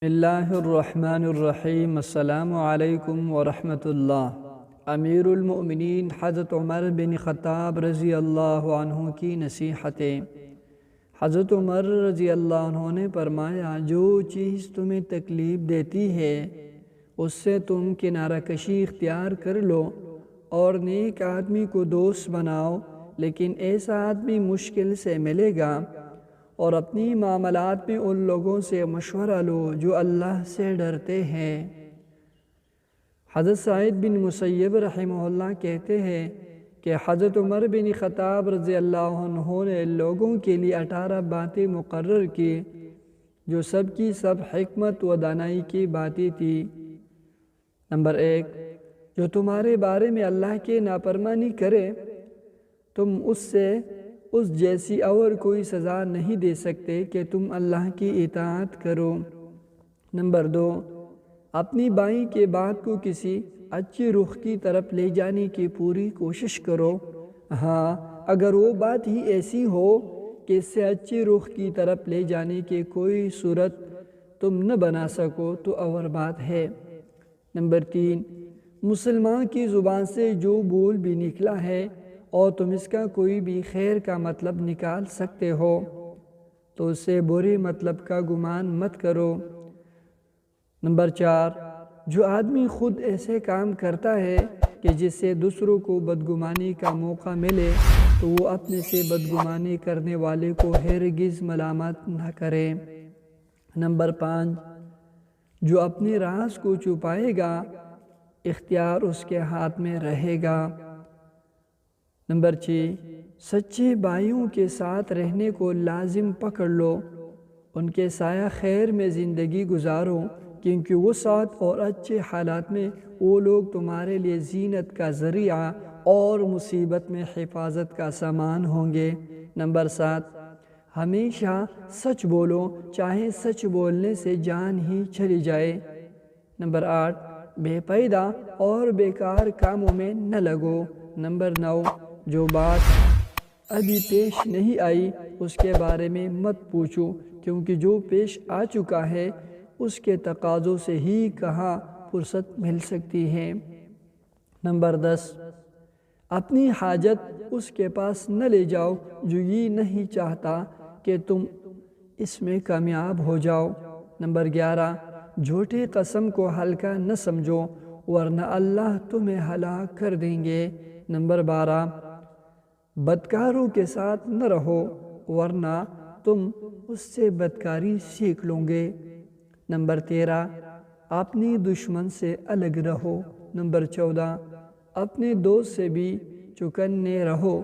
بسم اللہ الرحمن الرحیم۔ السلام علیکم ورحمۃ اللہ۔ امیر المؤمنین حضرت عمر بن خطاب رضی اللہ عنہ کی نصیحتیں۔ حضرت عمر رضی اللہ عنہ نے فرمایا، جو چیز تمہیں تکلیف دیتی ہے اس سے تم کنارہ کشی اختیار کر لو اور نیک آدمی کو دوست بناؤ، لیکن ایسا آدمی مشکل سے ملے گا، اور اپنی معاملات میں ان لوگوں سے مشورہ لو جو اللہ سے ڈرتے ہیں۔ حضرت سعید بن مسیب رحمہ اللہ کہتے ہیں کہ حضرت عمر بن خطاب رضی اللہ عنہ نے لوگوں کے لیے 18 باتیں مقرر کی جو سب کی سب حکمت و دانائی کی باتیں تھی۔ نمبر 1، جو تمہارے بارے میں اللہ کی نافرمانی کرے تم اس جیسی اور کوئی سزا نہیں دے سکتے کہ تم اللہ کی اطاعت کرو۔ نمبر 2، اپنی بائیں کے بات کو کسی اچھی رخ کی طرف لے جانے کی پوری کوشش کرو۔ ہاں، اگر وہ بات ہی ایسی ہو کہ اس سے اچھی رخ کی طرف لے جانے کی کوئی صورت تم نہ بنا سکو تو اور بات ہے۔ نمبر 3، مسلمان کی زبان سے جو بول بھی نکلا ہے اور تم اس کا کوئی بھی خیر کا مطلب نکال سکتے ہو تو اس سے برے مطلب کا گمان مت کرو۔ نمبر 4، جو آدمی خود ایسے کام کرتا ہے کہ جس سے دوسروں کو بدگمانی کا موقع ملے تو وہ اپنے سے بدگمانی کرنے والے کو ہرگز ملامت نہ کرے۔ نمبر 5، جو اپنے راز کو چھپائے گا اختیار اس کے ہاتھ میں رہے گا۔ نمبر 6، سچے بھائیوں کے ساتھ رہنے کو لازم پکڑ لو، ان کے سایہ خیر میں زندگی گزارو، کیونکہ وہ ساتھ اور اچھے حالات میں وہ لوگ تمہارے لیے زینت کا ذریعہ اور مصیبت میں حفاظت کا سامان ہوں گے۔ نمبر 7، ہمیشہ سچ بولو، چاہے سچ بولنے سے جان ہی چلی جائے۔ نمبر 8، بے فائدہ اور بیکار کاموں میں نہ لگو۔ نمبر 9، جو بات ابھی پیش نہیں آئی اس کے بارے میں مت پوچھو، کیونکہ جو پیش آ چکا ہے اس کے تقاضوں سے ہی کہاں فرصت مل سکتی ہے۔ نمبر 10، اپنی حاجت اس کے پاس نہ لے جاؤ جو یہ نہیں چاہتا کہ تم اس میں کامیاب ہو جاؤ۔ نمبر 11، جھوٹے قسم کو ہلکا نہ سمجھو ورنہ اللہ تمہیں ہلاک کر دیں گے۔ نمبر 12، بدکاروں کے ساتھ نہ رہو ورنہ تم اس سے بدکاری سیکھ لو گے۔ نمبر 13، اپنی دشمن سے الگ رہو۔ نمبر 14، اپنے دوست سے بھی چوکنے رہو،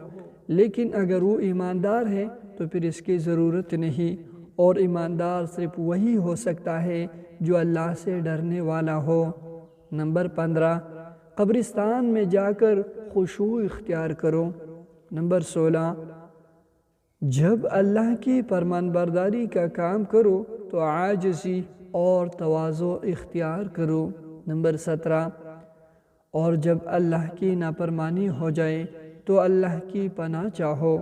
لیکن اگر وہ ایماندار ہے تو پھر اس کی ضرورت نہیں، اور ایماندار صرف وہی ہو سکتا ہے جو اللہ سے ڈرنے والا ہو۔ نمبر 15، قبرستان میں جا کر خشوع اختیار کرو۔ نمبر 16، جب اللہ کی فرمان برداری کا کام کرو تو عاجزی اور تواضع اختیار کرو۔ نمبر 17، اور جب اللہ کی نافرمانی ہو جائے تو اللہ کی پناہ چاہو۔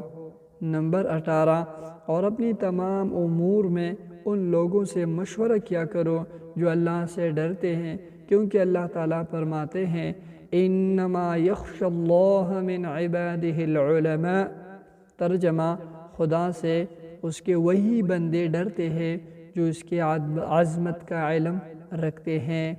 نمبر 18، اور اپنی تمام امور میں ان لوگوں سے مشورہ کیا کرو جو اللہ سے ڈرتے ہیں، کیونکہ اللہ تعالیٰ فرماتے ہیں انما یخشی اللہ من عبادہ العلماء۔ ترجمہ، خدا سے اس کے وہی بندے ڈرتے ہیں جو اس کی عظمت کا علم رکھتے ہیں۔